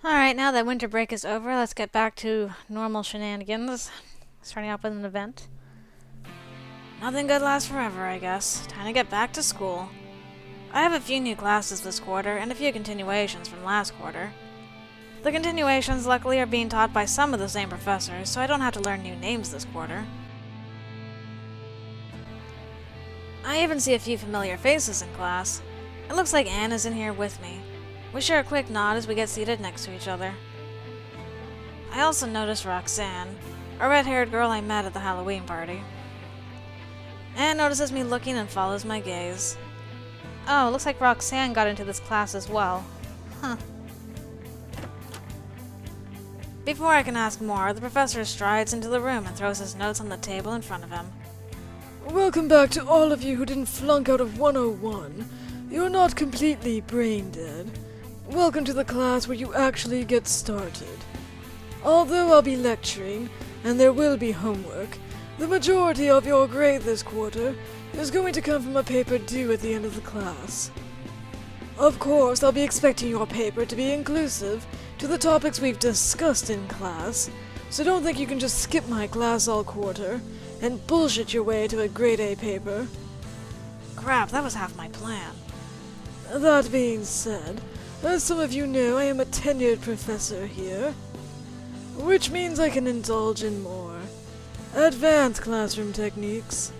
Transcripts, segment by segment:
Alright, now that winter break is over, let's get back to normal shenanigans. Starting off with an event. Nothing good lasts forever, I guess. Time to get back to school. I have a few new classes this quarter, and a few continuations from last quarter. The continuations, luckily, are being taught by some of the same professors, so I don't have to learn new names this quarter. I even see a few familiar faces in class. It looks like Anne is in here with me. We share a quick nod as we get seated next to each other. I also notice Roxanne, a red-haired girl I met at the Halloween party. Anne notices me looking and follows my gaze. Oh, looks like Roxanne got into this class as well. Huh. Before I can ask more, the professor strides into the room and throws his notes on the table in front of him. Welcome back to all of you who didn't flunk out of 101. You're not completely brain dead. Welcome to the class where you actually get started. Although I'll be lecturing, and there will be homework, the majority of your grade this quarter is going to come from a paper due at the end of the class. Of course, I'll be expecting your paper to be inclusive to the topics we've discussed in class, so don't think you can just skip my class all quarter and bullshit your way to a grade A paper. Crap, that was half my plan. That being said, as some of you know, I am a tenured professor here, which means I can indulge in more advanced classroom techniques.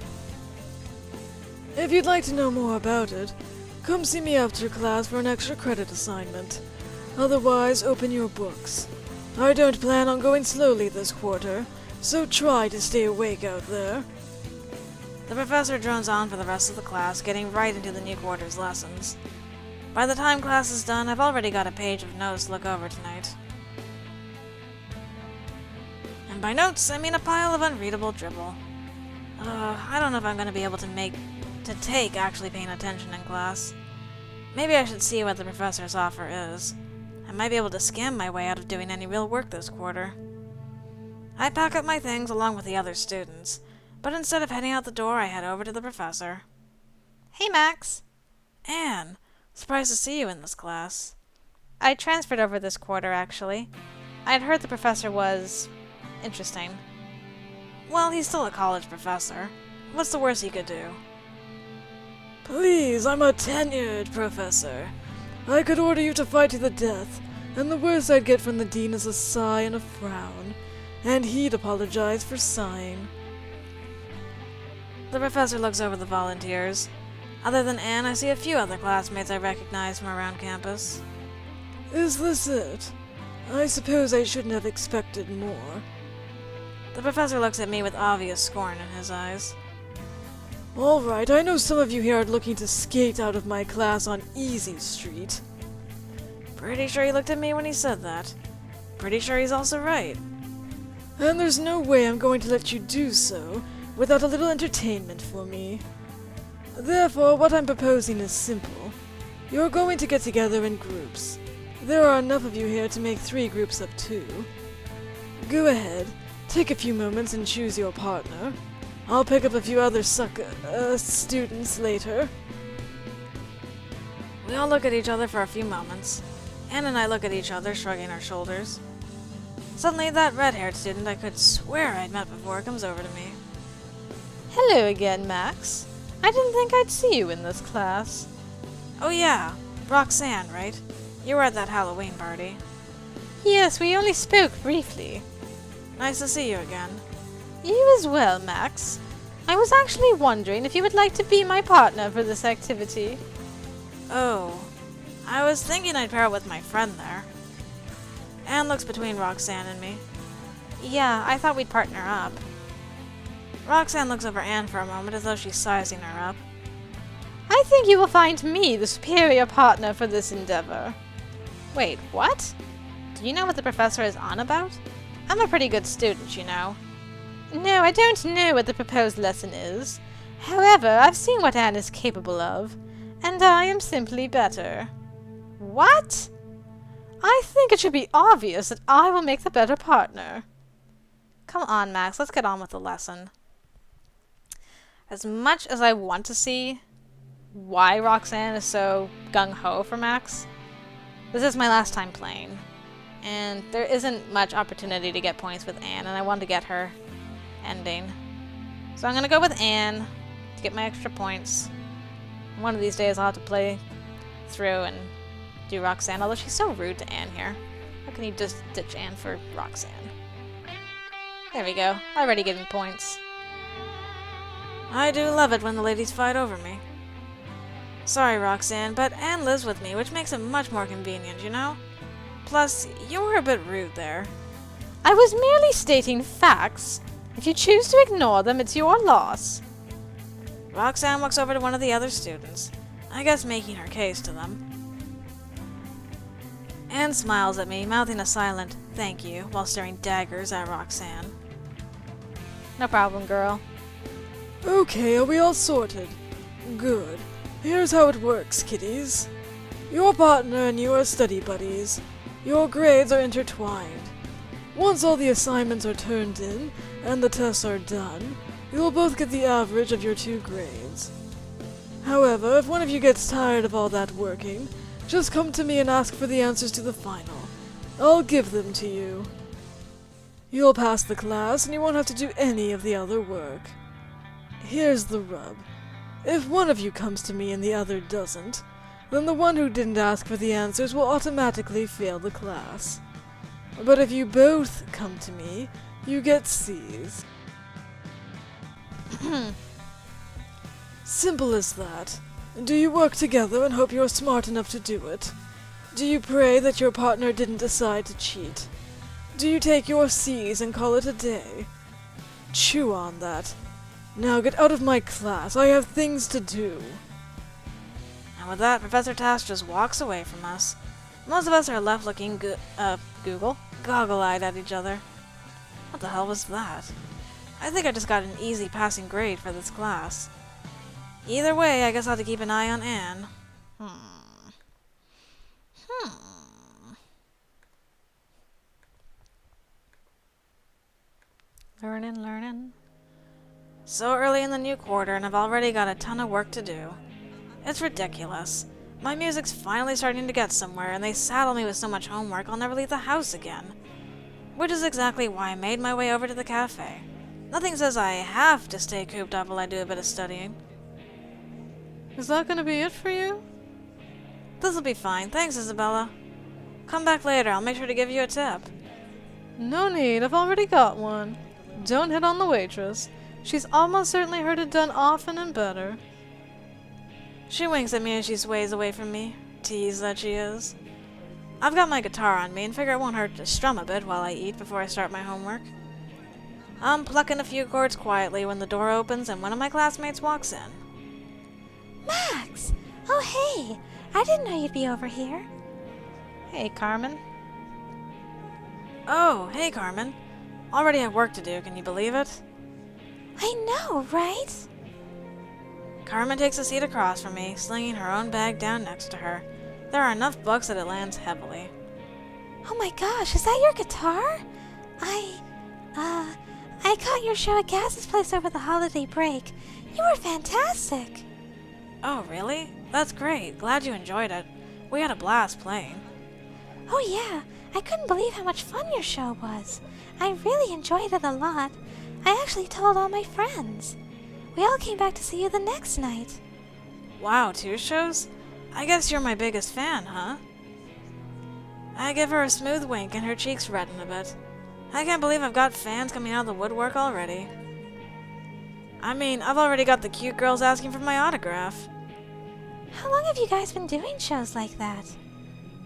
If you'd like to know more about it, come see me after class for an extra credit assignment. Otherwise, open your books. I don't plan on going slowly this quarter, so try to stay awake out there. The professor drones on for the rest of the class, getting right into the new quarter's lessons. By the time class is done, I've already got a page of notes to look over tonight. And by notes, I mean a pile of unreadable dribble. I don't know if I'm going to be able to take actually paying attention in class. Maybe I should see what the professor's offer is. I might be able to scam my way out of doing any real work this quarter. I pack up my things along with the other students, but instead of heading out the door, I head over to the professor. Hey, Max. Anne, surprised to see you in this class. I transferred over this quarter, actually. I'd heard the professor was interesting. Well, he's still a college professor. What's the worst he could do? Please, I'm a tenured professor. I could order you to fight to the death, and the worst I'd get from the dean is a sigh and a frown, and he'd apologize for sighing. The professor looks over the volunteers. Other than Anne, I see a few other classmates I recognize from around campus. Is this it? I suppose I shouldn't have expected more. The professor looks at me with obvious scorn in his eyes. Alright, I know some of you here are looking to skate out of my class on Easy Street. Pretty sure he looked at me when he said that. Pretty sure he's also right. And there's no way I'm going to let you do so without a little entertainment for me. Therefore, what I'm proposing is simple. You're going to get together in groups. There are enough of you here to make 3 groups of 2. Go ahead, take a few moments and choose your partner. I'll pick up a few other students later. We all look at each other for a few moments. Anne and I look at each other, shrugging our shoulders. Suddenly, that red-haired student I could swear I'd met before comes over to me. Hello again, Max. I didn't think I'd see you in this class. Oh yeah, Roxanne, right? You were at that Halloween party. Yes, we only spoke briefly. Nice to see you again. You as well, Max. I was actually wondering if you would like to be my partner for this activity. Oh, I was thinking I'd pair up with my friend there. Anne looks between Roxanne and me. Yeah, I thought we'd partner up. Roxanne looks over Anne for a moment as though she's sizing her up. I think you will find me the superior partner for this endeavor. Wait, what? Do you know what the professor is on about? I'm a pretty good student, you know. No, I don't know what the proposed lesson is. However, I've seen what Anne is capable of, and I am simply better. What? I think it should be obvious that I will make the better partner. Come on, Max, let's get on with the lesson. As much as I want to see why Roxanne is so gung-ho for Max, this is my last time playing. And there isn't much opportunity to get points with Anne, and I want to get her ending. So I'm going to go with Anne to get my extra points. One of these days I'll have to play through and do Roxanne, although she's so rude to Anne here. How can you just ditch Anne for Roxanne? There we go. Already getting points. I do love it when the ladies fight over me. Sorry, Roxanne, but Anne lives with me, which makes it much more convenient, you know? Plus, you were a bit rude there. I was merely stating facts. If you choose to ignore them, it's your loss. Roxanne walks over to one of the other students, I guess making her case to them. Anne smiles at me, mouthing a silent thank you while staring daggers at Roxanne. No problem, girl. Okay, are we all sorted? Good. Here's how it works, kiddies. Your partner and you are study buddies. Your grades are intertwined. Once all the assignments are turned in and the tests are done, you will both get the average of your 2 grades. However, if one of you gets tired of all that working, just come to me and ask for the answers to the final. I'll give them to you. You'll pass the class and you won't have to do any of the other work. Here's the rub. If one of you comes to me and the other doesn't, then the one who didn't ask for the answers will automatically fail the class. But if you both come to me, you get C's. Simple as that. Do you work together and hope you're smart enough to do it? Do you pray that your partner didn't decide to cheat? Do you take your C's and call it a day? Chew on that. Now get out of my class. I have things to do. And with that, Professor Task just walks away from us. Most of us are left looking goggle-eyed at each other. What the hell was that? I think I just got an easy passing grade for this class. Either way, I guess I'll have to keep an eye on Anne. Learning. So early in the new quarter, and I've already got a ton of work to do. It's ridiculous. My music's finally starting to get somewhere, and they saddle me with so much homework I'll never leave the house again. Which is exactly why I made my way over to the cafe. Nothing says I have to stay cooped up while I do a bit of studying. Is that gonna be it for you? This'll be fine, thanks Isabella. Come back later, I'll make sure to give you a tip. No need, I've already got one. Don't hit on the waitress. She's almost certainly heard it done often and better. She winks at me as she sways away from me. Tease that she is. I've got my guitar on me and figure it won't hurt to strum a bit while I eat before I start my homework. I'm plucking a few chords quietly when the door opens and one of my classmates walks in. Max! Oh, hey! I didn't know you'd be over here. Hey, Carmen. Oh, hey Carmen. Already have work to do, can you believe it? I know, right? Carmen takes a seat across from me, slinging her own bag down next to her. There are enough books that it lands heavily. Oh my gosh, is that your guitar? I caught your show at Gaz's place over the holiday break. You were fantastic. Oh, really? That's great. Glad you enjoyed it. We had a blast playing. Oh yeah, I couldn't believe how much fun your show was. I really enjoyed it a lot. I actually told all my friends. We all came back to see you the next night. Wow, 2 shows? I guess you're my biggest fan, huh? I give her a smooth wink and her cheeks redden a bit. I can't believe I've got fans coming out of the woodwork already. I mean, I've already got the cute girls asking for my autograph. How long have you guys been doing shows like that?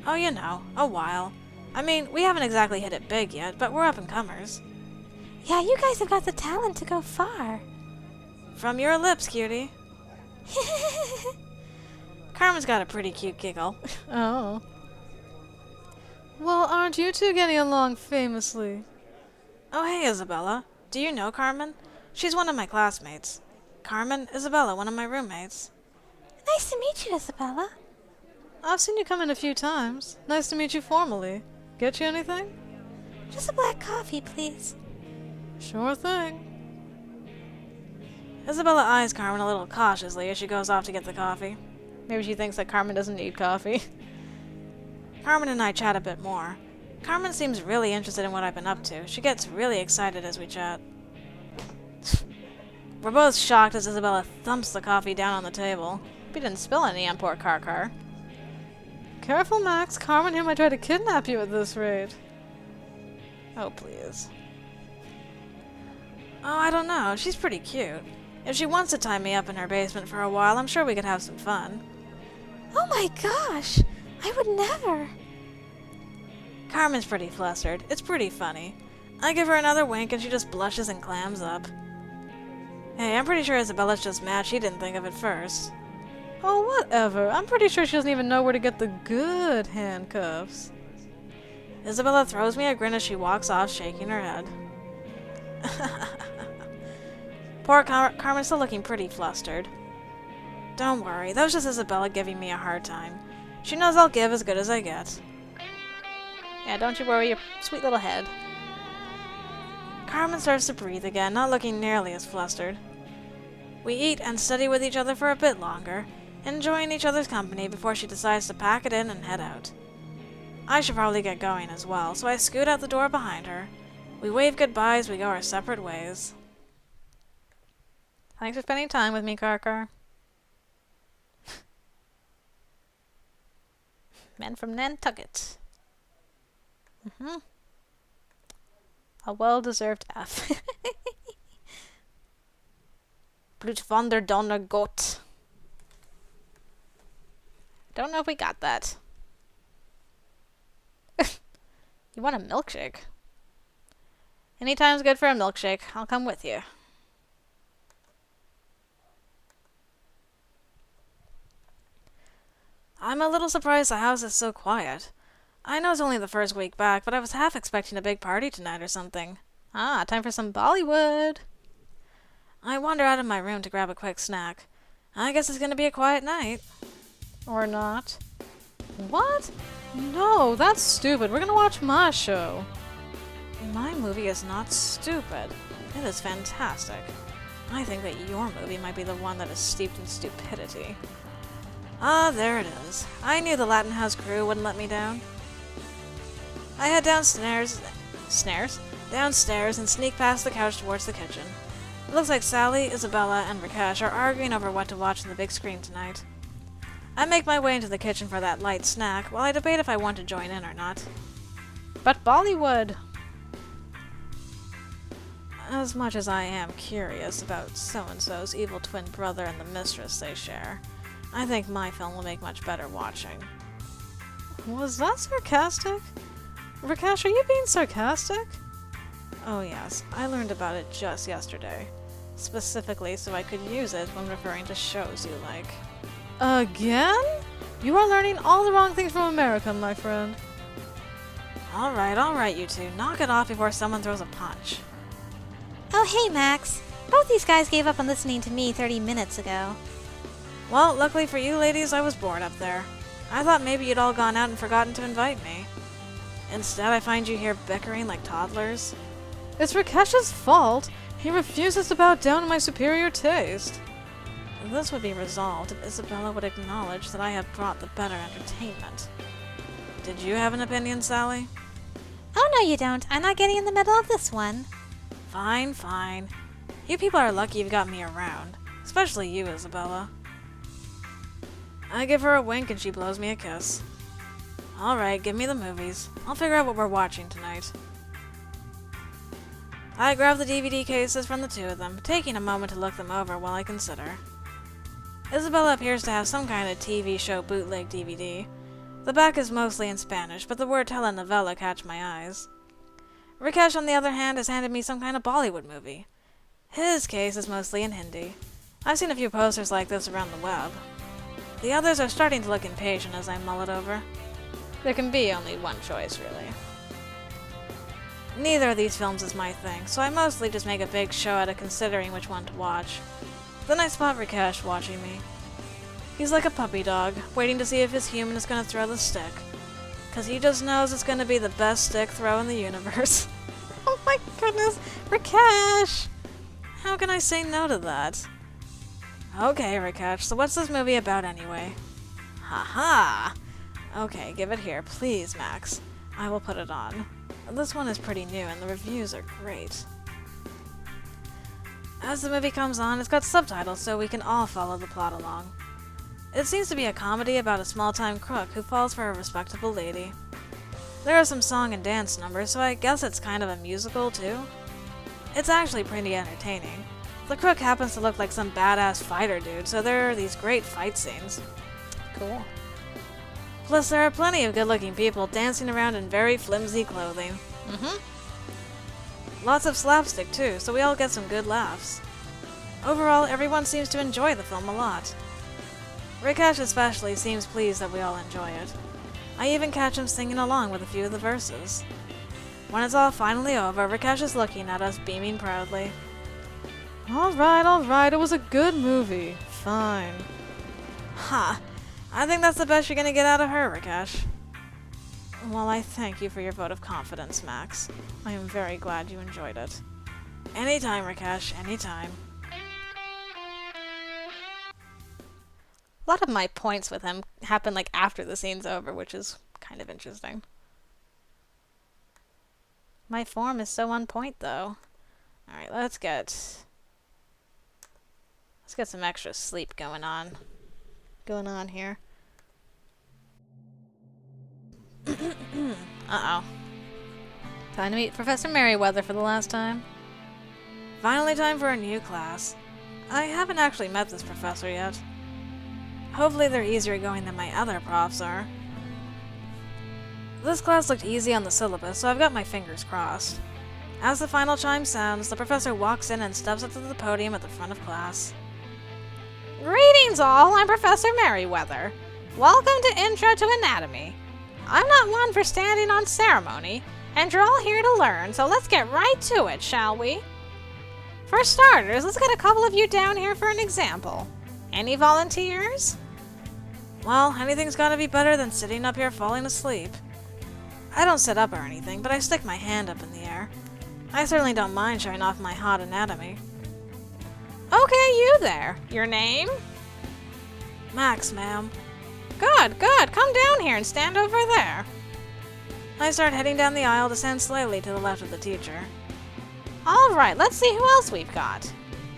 Oh, you know, a while. I mean, we haven't exactly hit it big yet, but we're up-and-comers. Yeah, you guys have got the talent to go far. From your lips, cutie. Carmen's got a pretty cute giggle. Oh. Well, aren't you two getting along famously? Oh, hey, Isabella. Do you know Carmen? She's one of my classmates. Carmen, Isabella, one of my roommates. Nice to meet you, Isabella. I've seen you come in a few times. Nice to meet you formally. Get you anything? Just a black coffee, please. Sure thing. Isabella eyes Carmen a little cautiously as she goes off to get the coffee. Maybe she thinks that Carmen doesn't need coffee. Carmen and I chat a bit more. Carmen seems really interested in what I've been up to. She gets really excited as we chat. We're both shocked as Isabella thumps the coffee down on the table. We didn't spill any on poor Car. Careful, Max. Carmen here might try to kidnap you at this rate. Oh, please. Oh, I don't know. She's pretty cute. If she wants to tie me up in her basement for a while, I'm sure we could have some fun. Oh my gosh! I would never. Carmen's pretty flustered. It's pretty funny. I give her another wink and she just blushes and clams up. Hey, I'm pretty sure Isabella's just mad she didn't think of it first. Oh, whatever. I'm pretty sure she doesn't even know where to get the good handcuffs. Isabella throws me a grin as she walks off, shaking her head. Poor Carmen's still looking pretty flustered. Don't worry, that was just Isabella giving me a hard time. She knows I'll give as good as I get. Yeah, don't you worry your sweet little head. Carmen starts to breathe again, not looking nearly as flustered. We eat and study with each other for a bit longer, enjoying each other's company before she decides to pack it in and head out. I should probably get going as well, so I scoot out the door behind her. We wave goodbye as we go our separate ways. Thanks for spending time with me, Car. Men from Nantucket. A well-deserved F. Blut van der Donner Gott. Don't know if we got that. You want a milkshake? Anytime's good for a milkshake. I'll come with you. I'm a little surprised the house is so quiet. I know it's only the first week back, but I was half expecting a big party tonight or something. Ah, time for some Bollywood. I wander out of my room to grab a quick snack. I guess it's gonna be a quiet night. Or not. What? No, that's stupid. We're gonna watch my show. My movie is not stupid. It is fantastic. I think that your movie might be the one that is steeped in stupidity. Ah, there it is. I knew the Latin House crew wouldn't let me down. I head downstairs and sneak past the couch towards the kitchen. It looks like Sally, Isabella, and Rakesh are arguing over what to watch on the big screen tonight. I make my way into the kitchen for that light snack while I debate if I want to join in or not. But Bollywood! As much as I am curious about so-and-so's evil twin brother and the mistress they share, I think my film will make much better watching. Was that sarcastic? Rakesh, are you being sarcastic? Oh yes, I learned about it just yesterday. Specifically so I could use it when referring to shows you like. Again? You are learning all the wrong things from America, my friend. Alright, you two. Knock it off before someone throws a punch. Oh, hey, Max. Both these guys gave up on listening to me 30 minutes ago. Well, luckily for you ladies, I was bored up there. I thought maybe you'd all gone out and forgotten to invite me. Instead, I find you here bickering like toddlers. It's Rakesh's fault. He refuses to bow down to my superior taste. This would be resolved if Isabella would acknowledge that I have brought the better entertainment. Did you have an opinion, Sally? Oh, no, you don't. I'm not getting in the middle of this one. Fine. You people are lucky you've got me around. Especially you, Isabella. I give her a wink and she blows me a kiss. Alright, give me the movies. I'll figure out what we're watching tonight. I grab the DVD cases from the two of them, taking a moment to look them over while I consider. Isabella appears to have some kind of TV show bootleg DVD. The back is mostly in Spanish, but the word telenovela catch my eyes. Rakesh, on the other hand, has handed me some kind of Bollywood movie. His case is mostly in Hindi. I've seen a few posters like this around the web. The others are starting to look impatient as I mull it over. There can be only one choice, really. Neither of these films is my thing, so I mostly just make a big show out of considering which one to watch. Then I spot Rakesh watching me. He's like a puppy dog, waiting to see if his human is gonna throw the stick. 'Cause he just knows it's gonna be the best stick throw in the universe. Oh my goodness, Rakesh! How can I say no to that? Okay, Rakesh, so what's this movie about anyway? Haha! Okay, give it here, please, Max. I will put it on. This one is pretty new and the reviews are great. As the movie comes on, it's got subtitles so we can all follow the plot along. It seems to be a comedy about a small-time crook who falls for a respectable lady. There are some song and dance numbers, so I guess it's kind of a musical too. It's actually pretty entertaining. The crook happens to look like some badass fighter dude, so there are these great fight scenes. Cool. Plus, there are plenty of good-looking people dancing around in very flimsy clothing. Lots of slapstick too, so we all get some good laughs. Overall, everyone seems to enjoy the film a lot. Rakesh especially seems pleased that we all enjoy it. I even catch him singing along with a few of the verses. When it's all finally over, Rakesh is looking at us, beaming proudly. Alright, it was a good movie. Fine. Ha! I think that's the best you're gonna get out of her, Rakesh. Well, I thank you for your vote of confidence, Max. I am very glad you enjoyed it. Anytime, Rakesh, anytime. A lot of my points with him happen like after the scene's over, which is kind of interesting. My form is so on point, though. Alright, let's get some extra sleep going on here. Uh-oh. Time to meet Professor Merriweather for the last time. Finally time for a new class. I haven't actually met this professor yet. Hopefully they're easier going than my other profs are. This class looked easy on the syllabus, so I've got my fingers crossed. As the final chime sounds, the professor walks in and steps up to the podium at the front of class. Greetings all, I'm Professor Merriweather. Welcome to Intro to Anatomy. I'm not one for standing on ceremony, and you're all here to learn, so let's get right to it, shall we? For starters, let's get a couple of you down here for an example. Any volunteers? Well, anything's gotta be better than sitting up here falling asleep. I don't sit up or anything, but I stick my hand up in the air. I certainly don't mind showing off my hot anatomy. Okay, you there. Your name? Max, ma'am. Good. Come down here and stand over there. I start heading down the aisle to stand slightly to the left of the teacher. Alright, let's see who else we've got.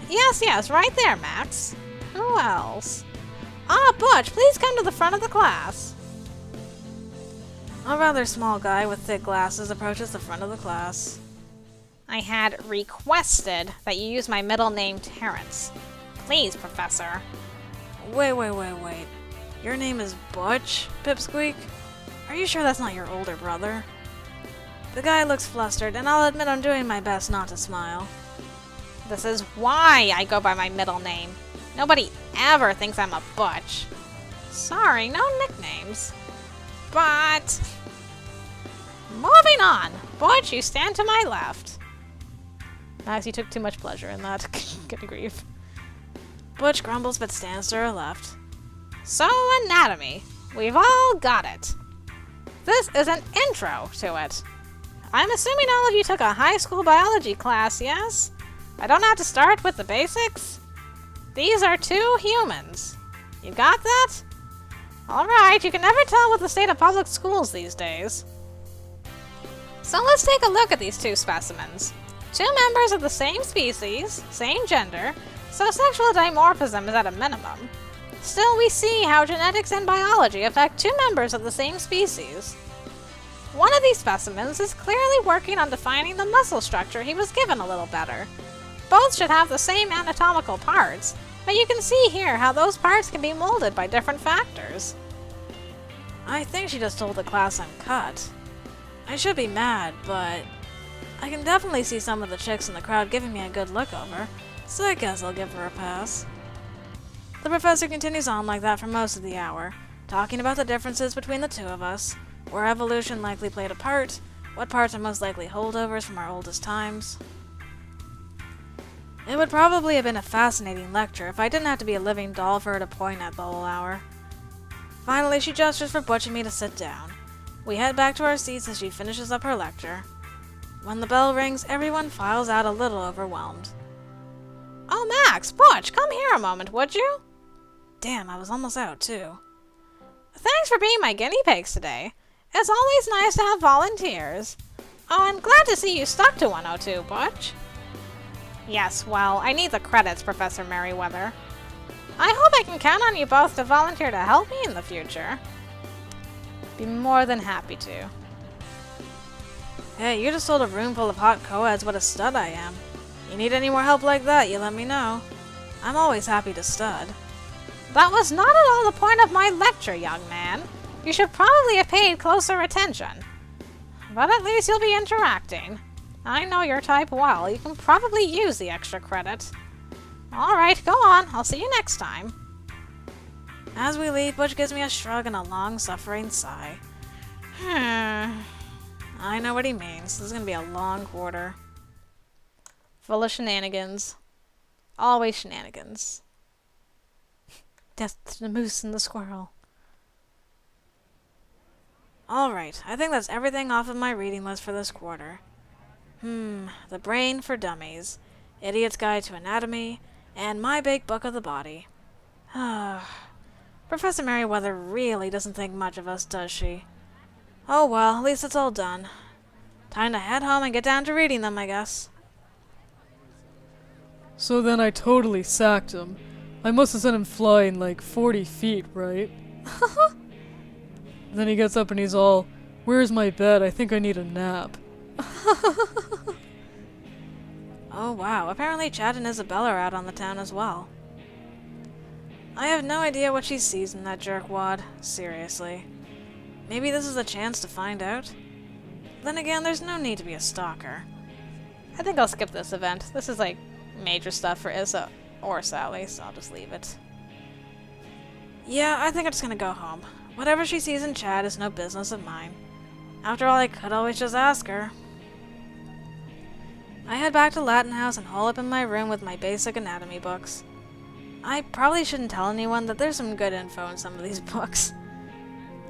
Yes, right there, Max. Who else? Butch, please come to the front of the class. A rather small guy with thick glasses approaches the front of the class. I had requested that you use my middle name, Terrence. Please, Professor. Wait. Your name is Butch, Pipsqueak? Are you sure that's not your older brother? The guy looks flustered, and I'll admit I'm doing my best not to smile. This is why I go by my middle name. Nobody ever thinks I'm a Butch. Sorry, no nicknames. But... moving on. Butch, you stand to my left. Max, you took too much pleasure in that. Good grief. Butch grumbles but stands to her left. So, anatomy. We've all got it. This is an intro to it. I'm assuming all of you took a high school biology class, yes? I don't have to start with the basics? These are two humans. You got that? Alright, you can never tell with the state of public schools these days. So let's take a look at these two specimens. Two members of the same species, same gender, so sexual dimorphism is at a minimum. Still, we see how genetics and biology affect two members of the same species. One of these specimens is clearly working on defining the muscle structure he was given a little better. Both should have the same anatomical parts, but you can see here how those parts can be molded by different factors. I think she just told the class I'm cut. I should be mad, but I can definitely see some of the chicks in the crowd giving me a good look over, so I guess I'll give her a pass. The professor continues on like that for most of the hour, talking about the differences between the two of us, where evolution likely played a part, what parts are most likely holdovers from our oldest times. It would probably have been a fascinating lecture if I didn't have to be a living doll for her to point at the whole hour. Finally, she gestures for Butch and me to sit down. We head back to our seats as she finishes up her lecture. When the bell rings, everyone files out a little overwhelmed. Oh, Max, Butch, come here a moment, would you? Damn, I was almost out, too. Thanks for being my guinea pigs today. It's always nice to have volunteers. Oh, and glad to see you stuck to 102, Butch. Yes, well, I need the credits, Professor Merriweather. I hope I can count on you both to volunteer to help me in the future. Be more than happy to. Hey, you just told a room full of hot co-eds what a stud I am. You need any more help like that, you let me know. I'm always happy to stud. That was not at all the point of my lecture, young man. You should probably have paid closer attention. But at least you'll be interacting. I know your type well. You can probably use the extra credit. Alright, go on. I'll see you next time. As we leave, Butch gives me a shrug and a long-suffering sigh. I know what he means. This is gonna be a long quarter. Full of shenanigans. Always shenanigans. Death to the moose and the squirrel. Alright, I think that's everything off of my reading list for this quarter. The Brain for Dummies, Idiot's Guide to Anatomy, and My Big Book of the Body. Professor Merriweather really doesn't think much of us, does she? Oh well, at least it's all done. Time to head home and get down to reading them, I guess. So then I totally sacked him. I must have sent him flying like 40 feet, right? Then he gets up and he's all, "Where's my bed? I think I need a nap." Oh wow, apparently Chad and Isabella are out on the town as well. I have no idea what she sees in that jerkwad, seriously. Maybe this is a chance to find out? Then again, there's no need to be a stalker. I think I'll skip this event. This is like major stuff for Issa or Sally, so I'll just leave it. Yeah, I think I'm just gonna go home. Whatever she sees in Chad is no business of mine. After all, I could always just ask her. I head back to Latin House and hole up in my room with my basic anatomy books. I probably shouldn't tell anyone that there's some good info in some of these books.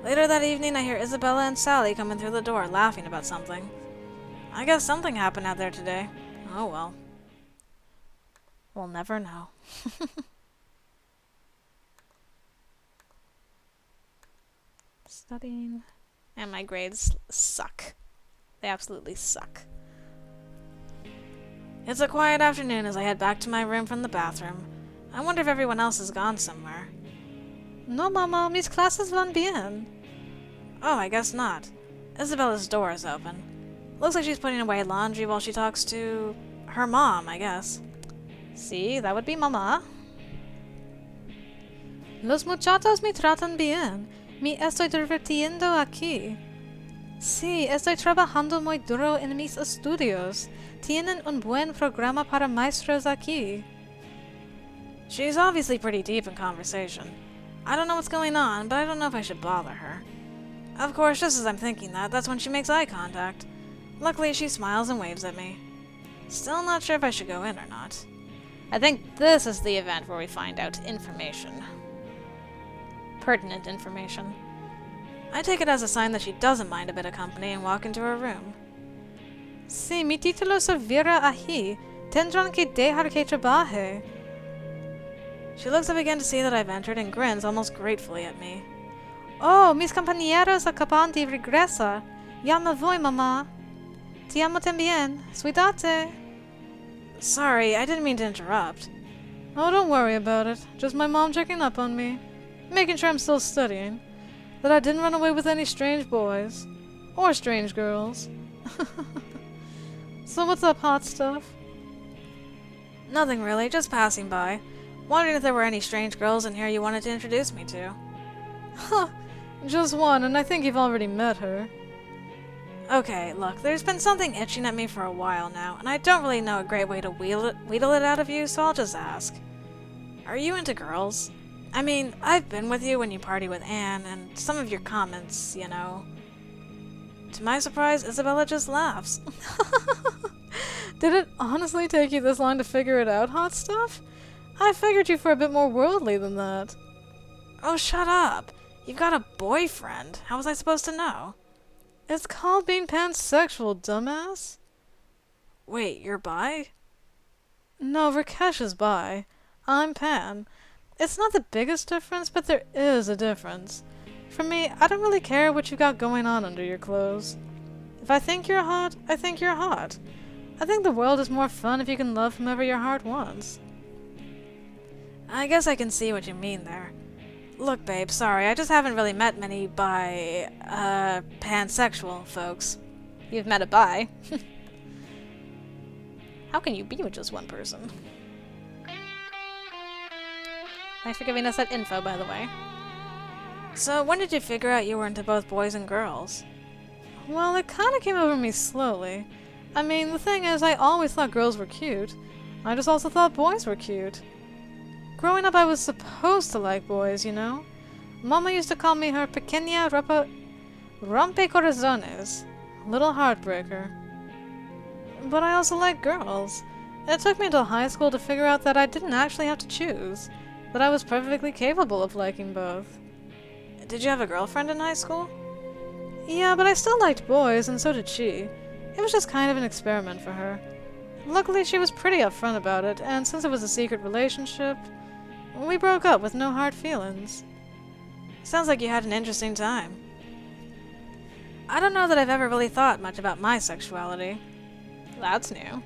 Later that evening, I hear Isabella and Sally coming through the door laughing about something. I guess something happened out there today. Oh well. We'll never know. Studying. And my grades suck. They absolutely suck. It's a quiet afternoon as I head back to my room from the bathroom. I wonder if everyone else has gone somewhere. No, Mama, mis clases van bien. Oh, I guess not. Isabella's door is open. Looks like she's putting away laundry while she talks to her mom, I guess. See, that would be Mama. Los muchachos me tratan bien. Me estoy divirtiendo aquí. Sí, estoy trabajando muy duro en mis estudios. Tienen un buen programa para maestros aquí. She's obviously pretty deep in conversation. I don't know what's going on, but I don't know if I should bother her. Of course, just as I'm thinking that, that's when she makes eye contact. Luckily, she smiles and waves at me. Still not sure if I should go in or not. I think this is the event where we find out information. Pertinent information. I take it as a sign that she doesn't mind a bit of company and walk into her room. Sí, mi título servirá allí. Tendrán que dejar que trabaje. She looks up again to see that I've entered and grins almost gratefully at me. Oh, mis compañeros acaban de regresar. Ya me voy, mamá. Te amo también. Cuídate. Sorry, I didn't mean to interrupt. Oh, don't worry about it. Just my mom checking up on me. Making sure I'm still studying. That I didn't run away with any strange boys. Or strange girls. So what's up, hot stuff? Nothing really, just passing by. Wondering if there were any strange girls in here you wanted to introduce me to. Huh. Just one, and I think you've already met her. Okay, look, there's been something itching at me for a while now, and I don't really know a great way to wheedle it out of you, so I'll just ask. Are you into girls? I mean, I've been with you when you party with Anne, and some of your comments, you know. To my surprise, Isabella just laughs. Did it honestly take you this long to figure it out, hot stuff? I figured you for a bit more worldly than that. Oh, shut up. You've got a boyfriend. How was I supposed to know? It's called being pansexual, dumbass. Wait, you're bi? No, Rakesh is bi. I'm pan. It's not the biggest difference, but there is a difference. For me, I don't really care what you got going on under your clothes. If I think you're hot, I think you're hot. I think the world is more fun if you can love whomever your heart wants. I guess I can see what you mean there. Look, babe, sorry, I just haven't really met many pansexual folks. You've met a bi. How can you be with just one person? Thanks for giving us that info, by the way. So, when did you figure out you were into both boys and girls? Well, it kinda came over me slowly. I mean, the thing is, I always thought girls were cute. I just also thought boys were cute. Growing up, I was supposed to like boys, you know? Mama used to call me her pequeña rompecorazones, little heartbreaker. But I also like girls. It took me until high school to figure out that I didn't actually have to choose, that I was perfectly capable of liking both. Did you have a girlfriend in high school? Yeah, but I still liked boys, and so did she. It was just kind of an experiment for her. Luckily, she was pretty upfront about it, and since it was a secret relationship, we broke up with no hard feelings. Sounds like you had an interesting time. I don't know that I've ever really thought much about my sexuality. That's new.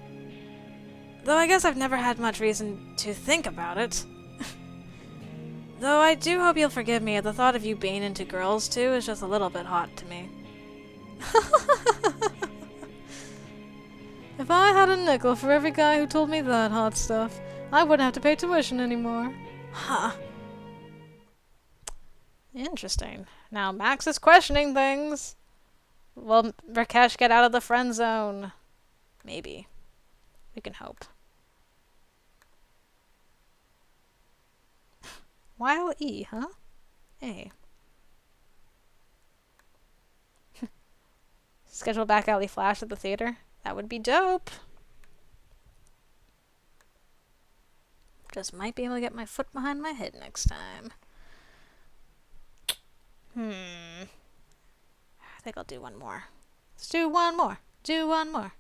Though I guess I've never had much reason to think about it. Though I do hope you'll forgive me, the thought of you being into girls too is just a little bit hot to me. If I had a nickel for every guy who told me that hot stuff, I wouldn't have to pay tuition anymore. Huh. Interesting. Now Max is questioning things. Will Rakesh get out of the friend zone? Maybe. We can hope. While E, huh? A. Schedule back alley flash at the theater? That would be dope. Just might be able to get my foot behind my head next time. I think I'll do one more. Let's do one more. Do one more.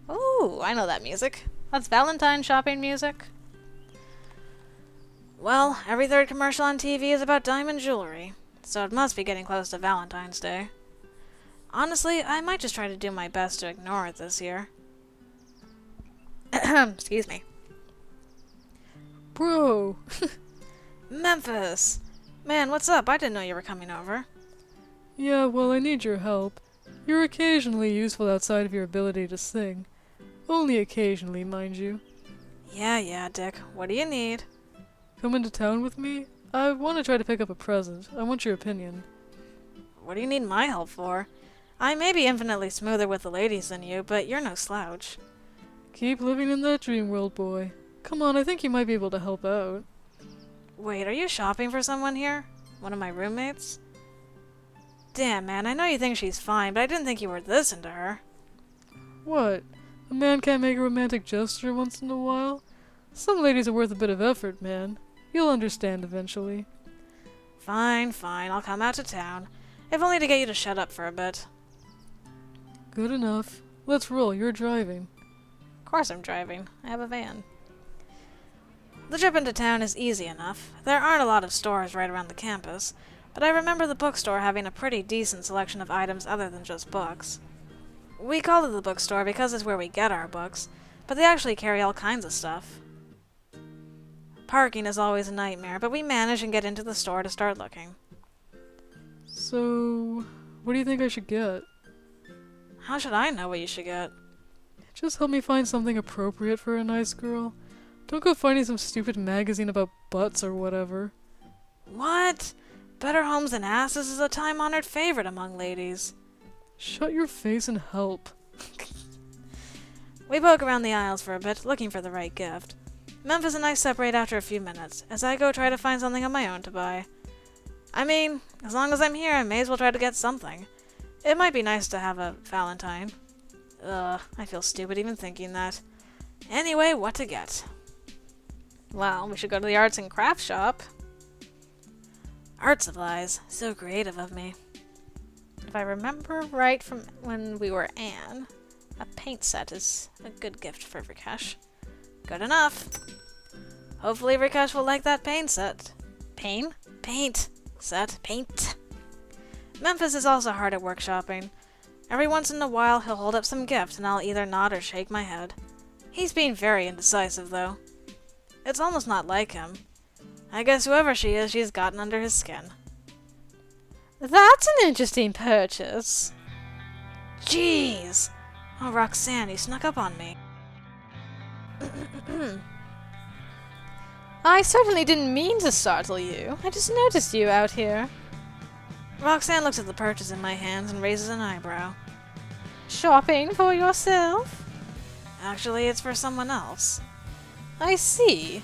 Ooh, I know that music. That's Valentine shopping music. Well, every third commercial on TV is about diamond jewelry, so it must be getting close to Valentine's Day. Honestly, I might just try to do my best to ignore it this year. Excuse me. Bro! Memphis! Man, what's up? I didn't know you were coming over. Yeah, well, I need your help. You're occasionally useful outside of your ability to sing. Only occasionally, mind you. Yeah, Dick. What do you need? Come into town with me? I want to try to pick up a present. I want your opinion. What do you need my help for? I may be infinitely smoother with the ladies than you, but you're no slouch. Keep living in that dream world, boy. Come on, I think you might be able to help out. Wait, are you shopping for someone here? One of my roommates? Damn, man, I know you think she's fine, but I didn't think you were this into her. What? A man can't make a romantic gesture once in a while? Some ladies are worth a bit of effort, man. You'll understand eventually. Fine, I'll come out to town. If only to get you to shut up for a bit. Good enough. Let's roll, you're driving. Of course I'm driving. I have a van. The trip into town is easy enough. There aren't a lot of stores right around the campus, but I remember the bookstore having a pretty decent selection of items other than just books. We call it the bookstore because it's where we get our books, but they actually carry all kinds of stuff. Parking is always a nightmare, but we manage and get into the store to start looking. So, what do you think I should get? How should I know what you should get? Just help me find something appropriate for a nice girl. Don't go finding some stupid magazine about butts or whatever. What? Better Homes Than Asses is a time-honored favorite among ladies. Shut your face and help. We poke around the aisles for a bit, looking for the right gift. Memphis and I separate after a few minutes, as I go try to find something of my own to buy. I mean, as long as I'm here, I may as well try to get something. It might be nice to have a Valentine. I feel stupid even thinking that. Anyway, what to get? Well, we should go to the arts and crafts shop. Art supplies. So creative of me. If I remember right from when we were Anne, a paint set is a good gift for Rakesh. Good enough. Hopefully Rakesh will like that paint set. Pain? Paint set. Paint. Memphis is also hard at workshopping. Every once in a while he'll hold up some gift and I'll either nod or shake my head. He's being very indecisive though. It's almost not like him. I guess whoever she is, she's gotten under his skin. That's an interesting purchase. Jeez! Oh, Roxanne, you snuck up on me. I certainly didn't mean to startle you. I just noticed you out here. Roxanne looks at the purchase in my hands and raises an eyebrow. Shopping for yourself? Actually, it's for someone else. I see.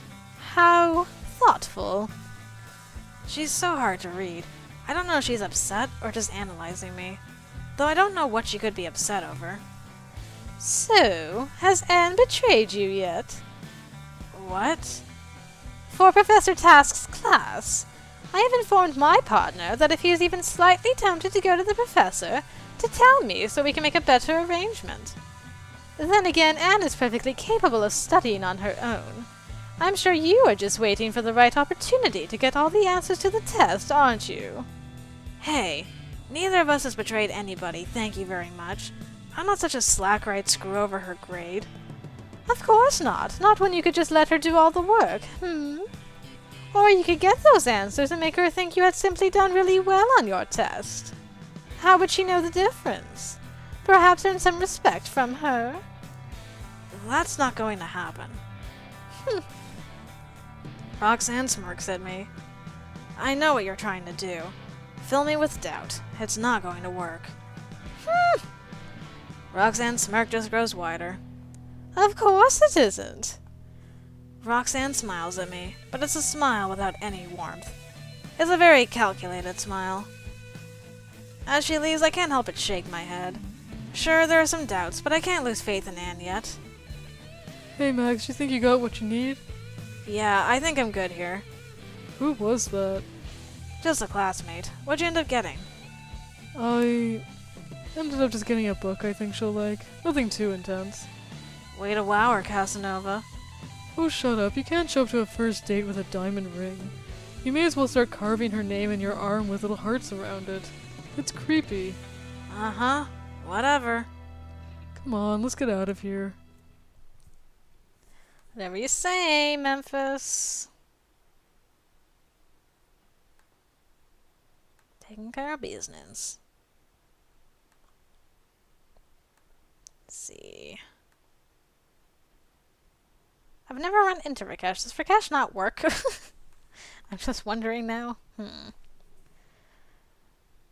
How thoughtful. She's so hard to read. I don't know if she's upset or just analyzing me. Though I don't know what she could be upset over. So, has Anne betrayed you yet? What? For Professor Task's class, I have informed my partner that if he is even slightly tempted to go to the professor, to tell me so we can make a better arrangement. Then again, Anne is perfectly capable of studying on her own. I'm sure you are just waiting for the right opportunity to get all the answers to the test, aren't you? Hey, neither of us has betrayed anybody, thank you very much. I'm not such a slack-right screw over her grade. Of course not. Not when you could just let her do all the work. Or you could get those answers and make her think you had simply done really well on your test. How would she know the difference? Perhaps earn some respect from her? That's not going to happen. Roxanne smirks at me. I know what you're trying to do. Fill me with doubt. It's not going to work. Roxanne's smirk just grows wider. Of course it isn't. Roxanne smiles at me, but it's a smile without any warmth. It's a very calculated smile. As she leaves, I can't help but shake my head. Sure, there are some doubts, but I can't lose faith in Anne yet. Hey Max, you think you got what you need? Yeah, I think I'm good here. Who was that? Just a classmate. What'd you end up getting? I ended up just getting a book I think she'll like. Nothing too intense. Way to wow her, Casanova. Oh, shut up. You can't show up to a first date with a diamond ring. You may as well start carving her name in your arm with little hearts around it. It's creepy. Uh-huh. Whatever. Come on, let's get out of here. Whatever you say, Memphis. Taking care of business. Let's see. I've never run into Rakesh. Does Rakesh not work? I'm just wondering now.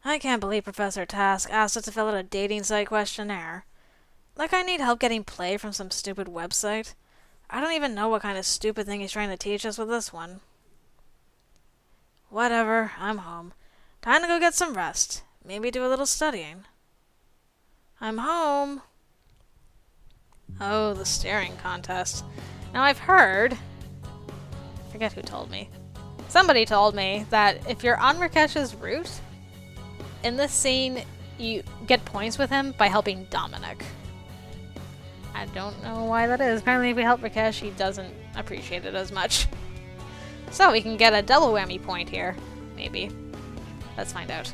I can't believe Professor Task asked us to fill out a dating site questionnaire. Like I need help getting play from some stupid website. I don't even know what kind of stupid thing he's trying to teach us with this one. Whatever, I'm home. Time to go get some rest. Maybe do a little studying. I'm home. Oh, the staring contest. Now I've heard, I forget who told me. Somebody told me that if you're on Rakesh's route, in this scene, you get points with him by helping Dominic. I don't know why that is. Apparently if we help Rakesh, he doesn't appreciate it as much. So we can get a double whammy point here. Maybe. Let's find out.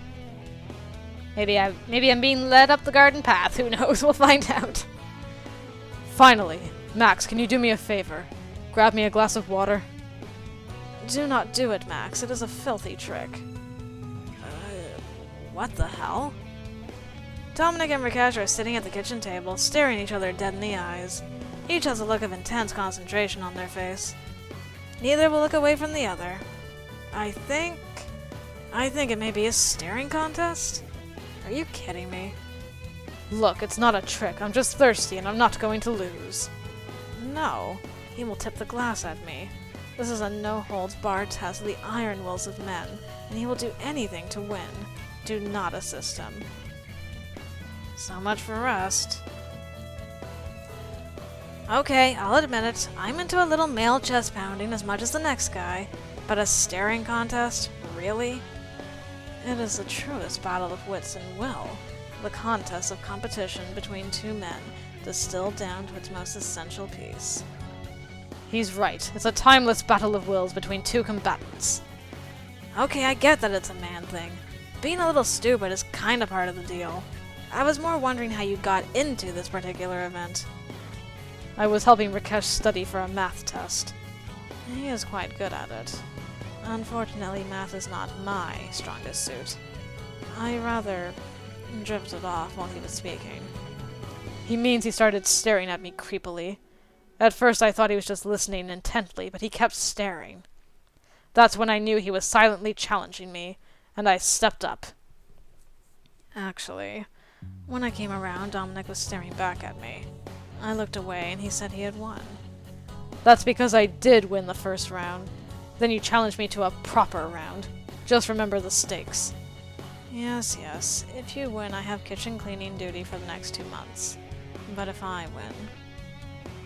Maybe I'm being led up the garden path. Who knows? We'll find out. Finally! Max, can you do me a favor? Grab me a glass of water. Do not do it, Max. It is a filthy trick. What the hell? Dominic and Rakesh are sitting at the kitchen table, staring each other dead in the eyes. Each has a look of intense concentration on their face. Neither will look away from the other. I think it may be a staring contest? Are you kidding me? Look, it's not a trick. I'm just thirsty and I'm not going to lose. No, he will tip the glass at me. This is a no-holds-barred test of the iron wills of men, and he will do anything to win. Do not assist him. So much for rest. Okay, I'll admit it. I'm into a little male chest pounding as much as the next guy, but a staring contest? Really? It is the truest battle of wits and will. The contest of competition between two men, distilled down to its most essential piece. He's right. It's a timeless battle of wills between two combatants. Okay, I get that it's a man thing. Being a little stupid is kinda part of the deal. I was more wondering how you got into this particular event. I was helping Rakesh study for a math test. He is quite good at it. Unfortunately, math is not my strongest suit. I rather drifted off while he was speaking. He means he started staring at me creepily. At first I thought he was just listening intently, but he kept staring. That's when I knew he was silently challenging me, and I stepped up. Actually, when I came around, Dominic was staring back at me. I looked away and he said he had won. That's because I did win the first round. Then you challenged me to a proper round. Just remember the stakes. Yes, yes. If you win, I have kitchen cleaning duty for the next 2 months. But if I win...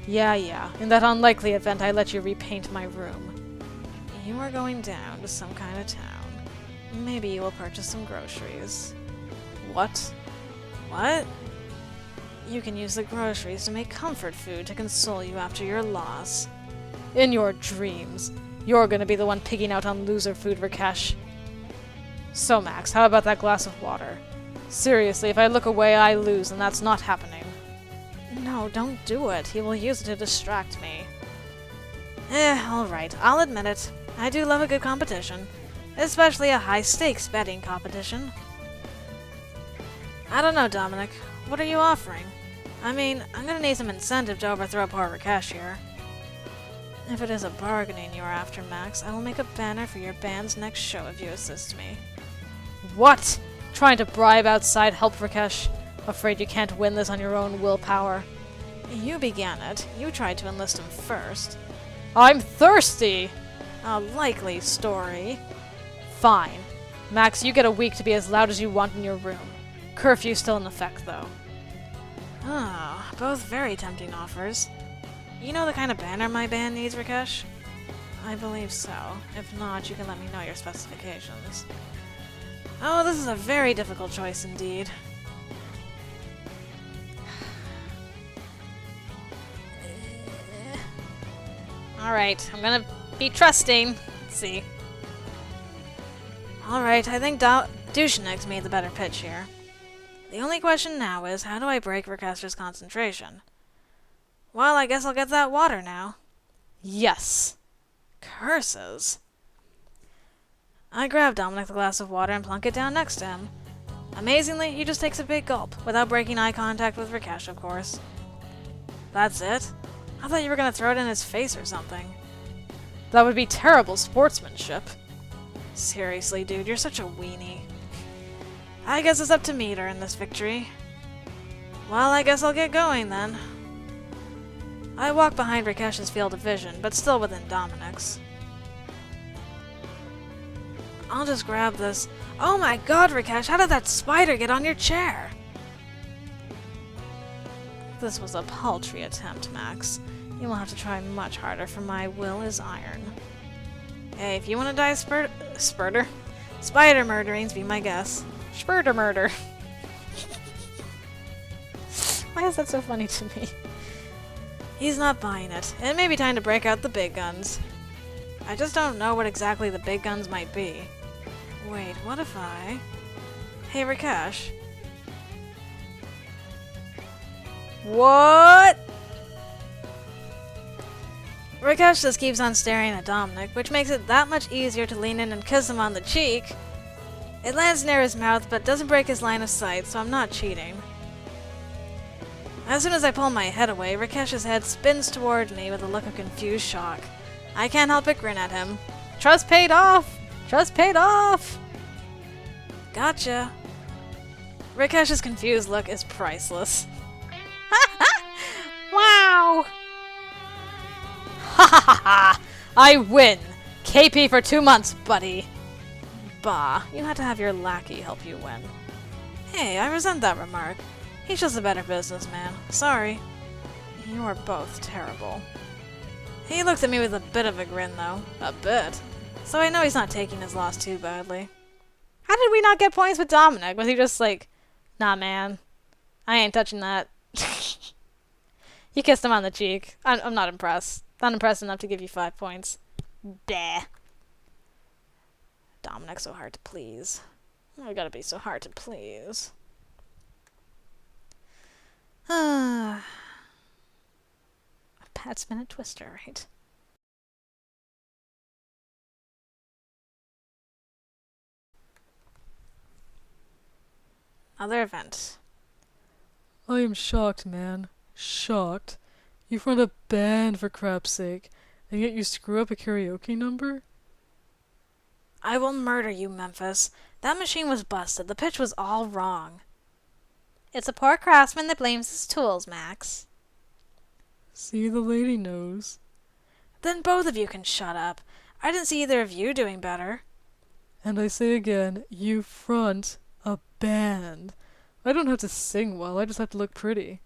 Yeah. In that unlikely event, I let you repaint my room. You are going down to some kind of town. Maybe you will purchase some groceries. What? What? You can use the groceries to make comfort food to console you after your loss. In your dreams. You're gonna be the one pigging out on loser food, Rakesh. So, Max, how about that glass of water? Seriously, if I look away, I lose, and that's not happening. No, don't do it. He will use it to distract me. Alright, I'll admit it. I do love a good competition. Especially a high-stakes betting competition. I don't know, Dominic. What are you offering? I mean, I'm gonna need some incentive to overthrow poor Rakesh here. If it is a bargaining you are after, Max, I will make a banner for your band's next show if you assist me. What? Trying to bribe outside help, Rakesh? Afraid you can't win this on your own willpower? You began it. You tried to enlist him first. I'm thirsty! A likely story. Fine. Max, you get a week to be as loud as you want in your room. Curfew still in effect, though. Ah, both very tempting offers. You know the kind of banner my band needs, Rakesh? I believe so. If not, you can let me know your specifications. Oh, this is a very difficult choice indeed. Alright, I'm gonna be trusting. Let's see. Alright, I think Douchenik's made the better pitch here. The only question now is, how do I break Rakesh's concentration? Well, I guess I'll get that water now. Yes. Curses. I grab Dominic the glass of water and plunk it down next to him. Amazingly, he just takes a big gulp, without breaking eye contact with Rakesh, of course. That's it? I thought you were gonna throw it in his face or something. That would be terrible sportsmanship. Seriously, dude, you're such a weenie. I guess it's up to me to earn this victory. Well, I guess I'll get going then. I walk behind Rakesh's field of vision, but still within Dominic's. I'll just grab this. Oh my god, Rakesh, how did that spider get on your chair? This was a paltry attempt, Max. You will have to try much harder, for my will is iron. Hey, if you want to die spider murderings, be my guess. Spurter murder. Why is that so funny to me? He's not buying it. It may be time to break out the big guns. I just don't know what exactly the big guns might be. Wait, what if I... Hey, Rakesh. What? Rakesh just keeps on staring at Dominic, which makes it that much easier to lean in and kiss him on the cheek. It lands near his mouth, but doesn't break his line of sight, so I'm not cheating. As soon as I pull my head away, Rakesh's head spins toward me with a look of confused shock. I can't help but grin at him. Trust paid off! Trust paid off! Gotcha. Rakesh's confused look is priceless. Wow! Ha ha ha ha! I win! KP for 2 months, buddy! Bah, you had to have your lackey help you win. Hey, I resent that remark. He's just a better businessman. Sorry. You are both terrible. He looked at me with a bit of a grin, though. A bit. So I know he's not taking his loss too badly. How did we not get points with Dominic? Was he just like, nah man, I ain't touching that. You kissed him on the cheek. I'm not impressed. Not impressed enough to give you 5 points. Bleh. Dominic's so hard to please. I gotta be so hard to please. A Pat's Minute Twister, right? Other event. I am shocked, man. Shocked. You front a band, for crap's sake, and yet you screw up a karaoke number? I will murder you, Memphis. That machine was busted. The pitch was all wrong. It's a poor craftsman that blames his tools, Max. See, the lady knows. Then both of you can shut up. I didn't see either of you doing better. And I say again, you front a band. I don't have to sing well, I just have to look pretty.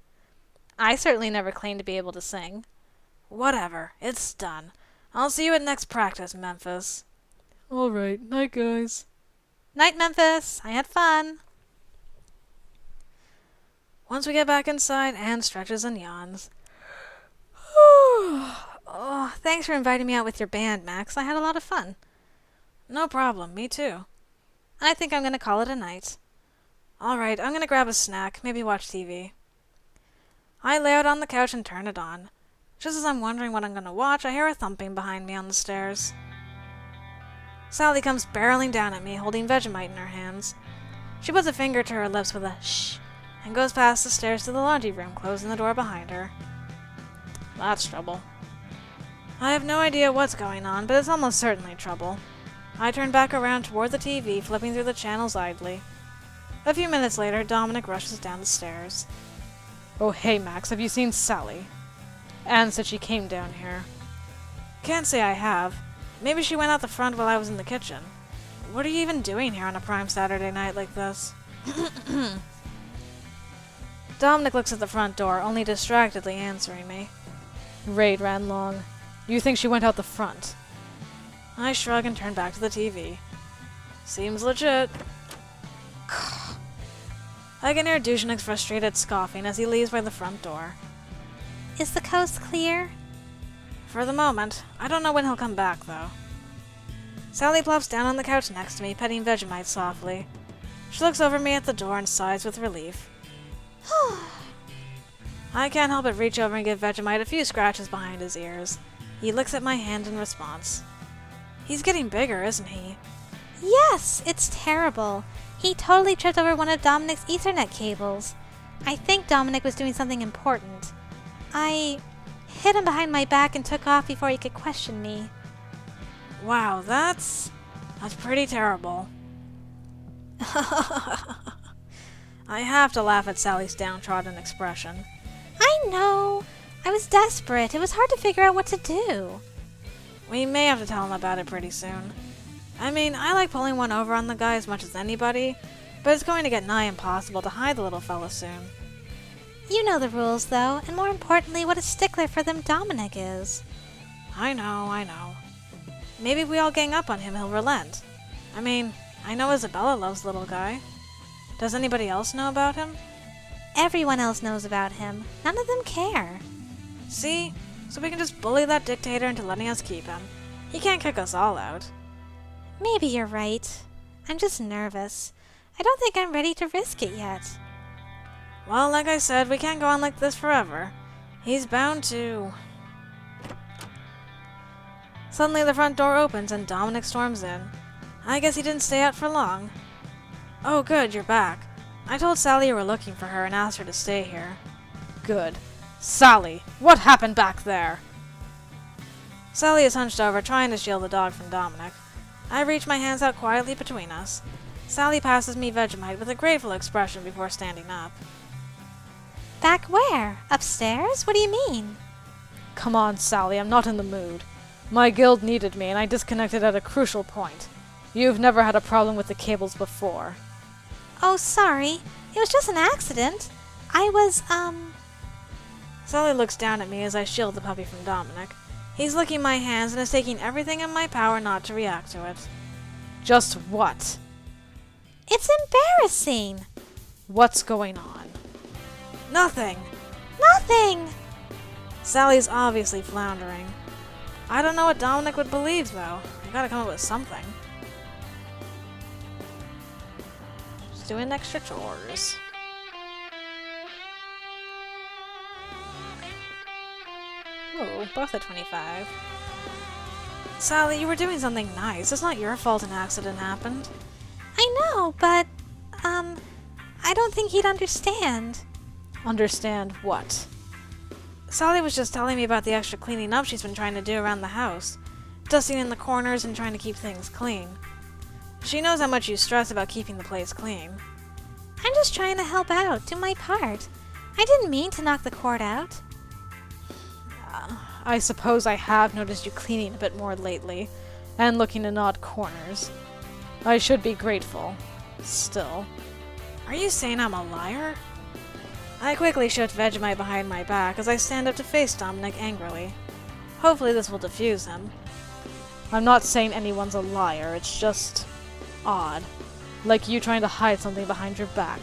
I certainly never claimed to be able to sing. Whatever. It's done. I'll see you at next practice, Memphis. Alright, night guys. Night, Memphis. I had fun. Once we get back inside, Anne stretches and yawns. Oh, thanks for inviting me out with your band, Max. I had a lot of fun. No problem. Me too. I think I'm going to call it a night. All right, I'm going to grab a snack, maybe watch TV. I lay out on the couch and turn it on. Just as I'm wondering what I'm going to watch, I hear a thumping behind me on the stairs. Sally comes barreling down at me, holding Vegemite in her hands. She puts a finger to her lips with a shh, and goes past the stairs to the laundry room, closing the door behind her. That's trouble. I have no idea what's going on, but it's almost certainly trouble. I turn back around toward the TV, flipping through the channels idly. A few minutes later, Dominic rushes down the stairs. Oh, hey, Max. Have you seen Sally? Anne said she came down here. Can't say I have. Maybe she went out the front while I was in the kitchen. What are you even doing here on a prime Saturday night like this? Dominic looks at the front door, only distractedly answering me. Raid ran long. You think she went out the front? I shrug and turn back to the TV. Seems legit. I can hear Dushnik's frustrated scoffing as he leaves by the front door. Is the coast clear? For the moment. I don't know when he'll come back, though. Sally plops down on the couch next to me, petting Vegemite softly. She looks over me at the door and sighs with relief. I can't help but reach over and give Vegemite a few scratches behind his ears. He licks at my hand in response. He's getting bigger, isn't he? Yes, it's terrible. He totally tripped over one of Dominic's Ethernet cables. I think Dominic was doing something important. I hit him behind my back and took off before he could question me. Wow, that's pretty terrible. I have to laugh at Sally's downtrodden expression. I know. I was desperate. It was hard to figure out what to do. We may have to tell him about it pretty soon. I mean, I like pulling one over on the guy as much as anybody, but it's going to get nigh impossible to hide the little fella soon. You know the rules, though, and more importantly, what a stickler for them Dominic is. I know. Maybe if we all gang up on him, he'll relent. I mean, I know Isabella loves the little guy. Does anybody else know about him? Everyone else knows about him. None of them care. See? So we can just bully that dictator into letting us keep him. He can't kick us all out. Maybe you're right. I'm just nervous. I don't think I'm ready to risk it yet. Well, like I said, we can't go on like this forever. He's bound to... Suddenly the front door opens and Dominic storms in. I guess he didn't stay out for long. Oh good, you're back. I told Sally you were looking for her and asked her to stay here. Good. Sally, what happened back there? Sally is hunched over, trying to shield the dog from Dominic. I reach my hands out quietly between us. Sally passes me Vegemite with a grateful expression before standing up. Back where? Upstairs? What do you mean? Come on, Sally, I'm not in the mood. My guild needed me, and I disconnected at a crucial point. You've never had a problem with the cables before. Oh, sorry. It was just an accident. I was, Sally looks down at me as I shield the puppy from Dominic. He's licking my hands and is taking everything in my power not to react to it. Just what? It's embarrassing. What's going on? Nothing! Nothing. Sally's obviously floundering. I don't know what Dominic would believe, though. I gotta come up with something. Just doing extra chores. Ooh, both at 25. Sally, you were doing something nice. It's not your fault an accident happened. I know, but, I don't think he'd understand. Understand what? Sally was just telling me about the extra cleaning up she's been trying to do around the house. Dusting in the corners and trying to keep things clean. She knows how much you stress about keeping the place clean. I'm just trying to help out, do my part. I didn't mean to knock the cord out. I suppose I have noticed you cleaning a bit more lately, and looking in odd corners. I should be grateful. Still. Are you saying I'm a liar? I quickly shift Vegemite behind my back as I stand up to face Dominic angrily. Hopefully this will defuse him. I'm not saying anyone's a liar, it's just odd. Like you trying to hide something behind your back.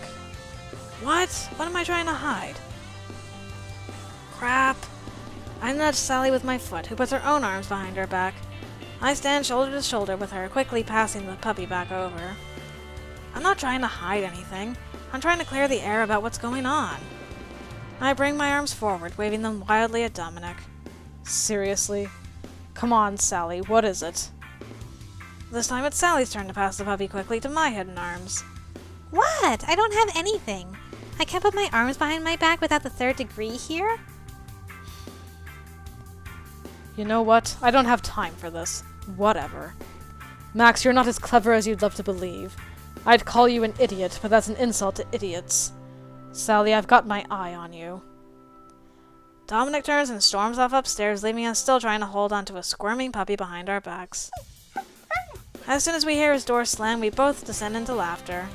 What? What am I trying to hide? Crap. I nudge Sally with my foot, who puts her own arms behind her back. I stand shoulder to shoulder with her, quickly passing the puppy back over. I'm not trying to hide anything. I'm trying to clear the air about what's going on. I bring my arms forward, waving them wildly at Dominic. Seriously? Come on, Sally, what is it? This time it's Sally's turn to pass the puppy quickly to my hidden arms. What? I don't have anything. I can't put my arms behind my back without the third degree here? You know what? I don't have time for this. Whatever. Max, you're not as clever as you'd love to believe. I'd call you an idiot, but that's an insult to idiots. Sally, I've got my eye on you. Dominic turns and storms off upstairs, leaving us still trying to hold onto a squirming puppy behind our backs. As soon as we hear his door slam, we both descend into laughter.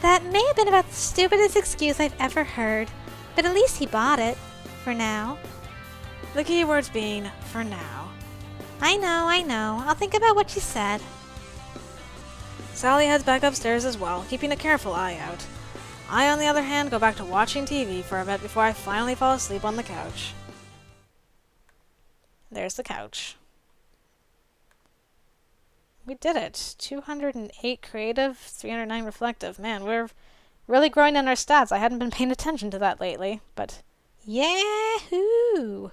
That may have been about the stupidest excuse I've ever heard, but at least he bought it. For now. The key words being, for now. I know. I'll think about what you said. Sally heads back upstairs as well, keeping a careful eye out. I, on the other hand, go back to watching TV for a bit before I finally fall asleep on the couch. There's the couch. We did it. 208 creative, 309 reflective. Man, we're really growing in our stats. I hadn't been paying attention to that lately, but yahoo!